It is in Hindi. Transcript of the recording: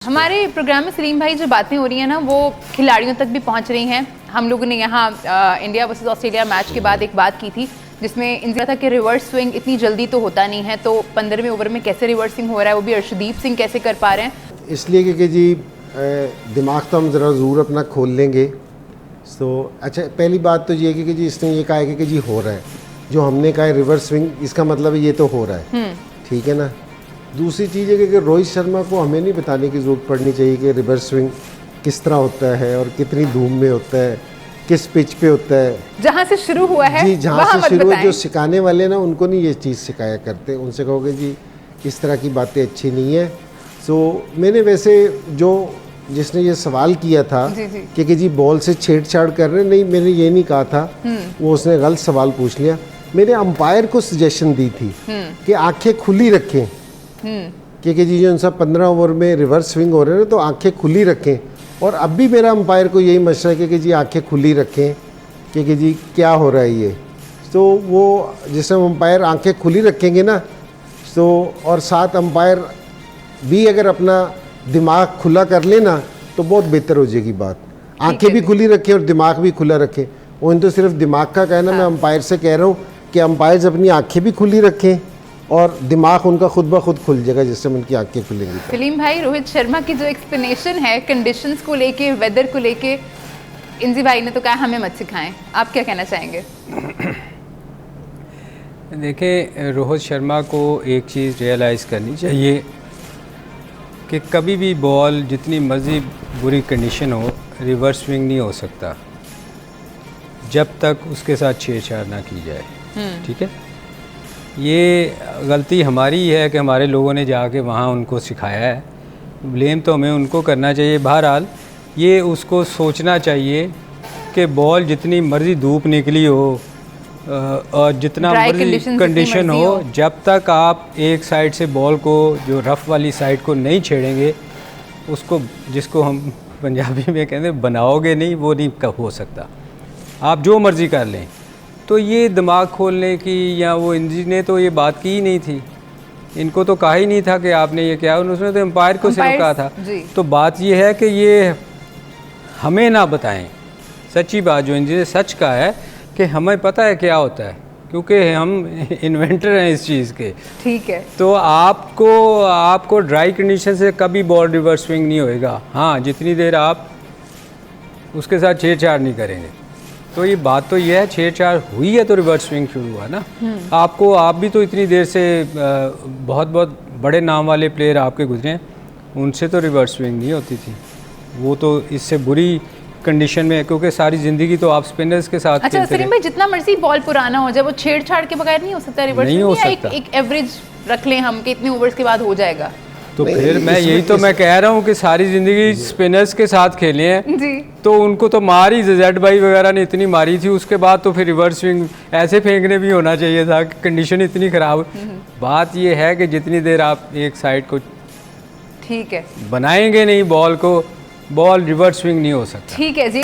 हमारे प्रोग्राम में सलीम भाई जो बातें हो रही हैं ना वो खिलाड़ियों तक भी पहुंच रही हैं। हम लोगों ने यहाँ इंडिया वर्सेस ऑस्ट्रेलिया मैच के बाद एक बात की थी जिसमें इनका था कि रिवर्स स्विंग इतनी जल्दी तो होता नहीं है, तो 15वें ओवर में कैसे रिवर्स स्विंग हो रहा है, वो भी अर्शदीप सिंह कैसे कर पा रहे हैं। इसलिए क्योंकि जी दिमाग तो हम ज़रा ज़रूर अपना खोल लेंगे। तो अच्छा, पहली बात तो ये कि जी इसने ये कहा है कि जी हो रहा है, जो हमने कहा है रिवर्स स्विंग, इसका मतलब ये तो हो रहा है, ठीक है ना। दूसरी चीज़ है कि रोहित शर्मा को हमें नहीं बताने की ज़रूरत पड़नी चाहिए कि रिवर्स स्विंग किस तरह होता है और कितनी धूम में होता है, किस पिच पे होता है। जहाँ से शुरू हुआ है जी, जहाँ से शुरू है, जो सिखाने वाले ना उनको नहीं ये चीज़ सिखाया करते, उनसे कहोगे जी इस तरह की बातें अच्छी नहीं है। सो मैंने वैसे जो जिसने ये सवाल किया था कि जी बॉल से छेड़छाड़ कर रहे, नहीं मैंने ये नहीं कहा था, वो उसने गलत सवाल पूछ लिया। मैंने अंपायर को सजेशन दी थी कि आंखें खुली रखें, क्योंकि जी जो सब 15 ओवर में रिवर्स स्विंग हो रहे हैं तो आंखें खुली रखें। और अब भी मेरा अंपायर को यही मशवरा है कि जी आंखें खुली रखें, क्योंकि जी क्या हो रहा है ये। तो वो जिसमें अंपायर आंखें खुली रखेंगे ना, तो और साथ अंपायर भी अगर अपना दिमाग खुला कर लेना तो बहुत बेहतर हो जाएगी बात। आंखें भी खुली रखें और दिमाग भी खुला रखें। वो इन तो सिर्फ दिमाग का कहना, मैं अंपायर से कह रहा हूँ कि अंपायर्स अपनी आंखें भी खुली रखें और दिमाग उनका खुद ब खुद खुल जाएगा जिससे उनकी आंखें खुलेंगी। सलीम भाई, रोहित शर्मा की जो एक्सप्लेनेशन है कंडीशंस को लेके, वेदर को लेके, इंजी भाई ने तो कहा हमें मत सिखाएं, आप क्या कहना चाहेंगे? देखिए, रोहित शर्मा को एक चीज़ रियलाइज़ करनी चाहिए कि कभी भी बॉल जितनी मर्जी बुरी कंडीशन हो, रिवर्स स्विंग नहीं हो सकता जब तक उसके साथ छेड़छाड़ ना की जाए, ठीक है। ये गलती हमारी है कि हमारे लोगों ने जाके वहाँ उनको सिखाया है, ब्लेम तो हमें उनको करना चाहिए। बहरहाल ये उसको सोचना चाहिए कि बॉल जितनी मर्ज़ी धूप निकली हो और जितना मर्जी कंडीशन हो, जब तक आप एक साइड से बॉल को, जो रफ़ वाली साइड को नहीं छेड़ेंगे, उसको जिसको हम पंजाबी में कहते हैं बनाओगे नहीं, वो नहीं हो सकता। आप जो मर्ज़ी कर लें। तो ये दिमाग खोलने की, या वो इंजी ने तो ये बात की ही नहीं थी, इनको तो कहा ही नहीं था कि आपने ये क्या, उसने तो एम्पायर को सिर्फ कहा था। तो बात ये है कि ये हमें ना बताएं। सच्ची बात जो इंजी ने सच कहा है कि हमें पता है क्या होता है, क्योंकि हम इन्वेंटर हैं इस चीज़ के, ठीक है। तो आपको ड्राई कंडीशन से कभी बॉल रिवर्स स्विंग नहीं होएगा, हाँ, जितनी देर आप उसके साथ छेड़छाड़ नहीं करेंगे। तो ये बात तो ये है, छेड़छाड़ हुई है तो रिवर्स स्विंग शुरू हुआ ना। आप भी तो इतनी देर से बहुत बड़े नाम वाले प्लेयर आपके गुजरे हैं, उनसे तो रिवर्स स्विंग नहीं होती थी। वो तो इससे बुरी कंडीशन में, क्योंकि सारी ज़िंदगी तो आप स्पिनर्स के साथ अच्छा सलीम भाई, जितना मर्जी बॉल पुराना हो जाए, वो छेड़छाड़ के बगैर नहीं हो सकता रिवर्स स्विंग? नहीं हो सकता। एक एवरेज रख लें हम कि इतने ओवर्स के बाद हो जाएगा। तो फिर मैं यही तो मैं कह रहा हूँ कि सारी ज़िंदगी स्पिनर्स के साथ खेले हैं जी, तो उनको तो मारी, जेड भाई वगैरह ने इतनी मारी थी, उसके बाद तो फिर रिवर्स स्विंग ऐसे फेंकने भी होना चाहिए था कि कंडीशन इतनी ख़राब। बात ये है कि जितनी देर आप एक साइड को ठीक है बनाएंगे नहीं बॉल को, बॉल रिवर्स स्विंग नहीं हो सकता। ठीक है जी।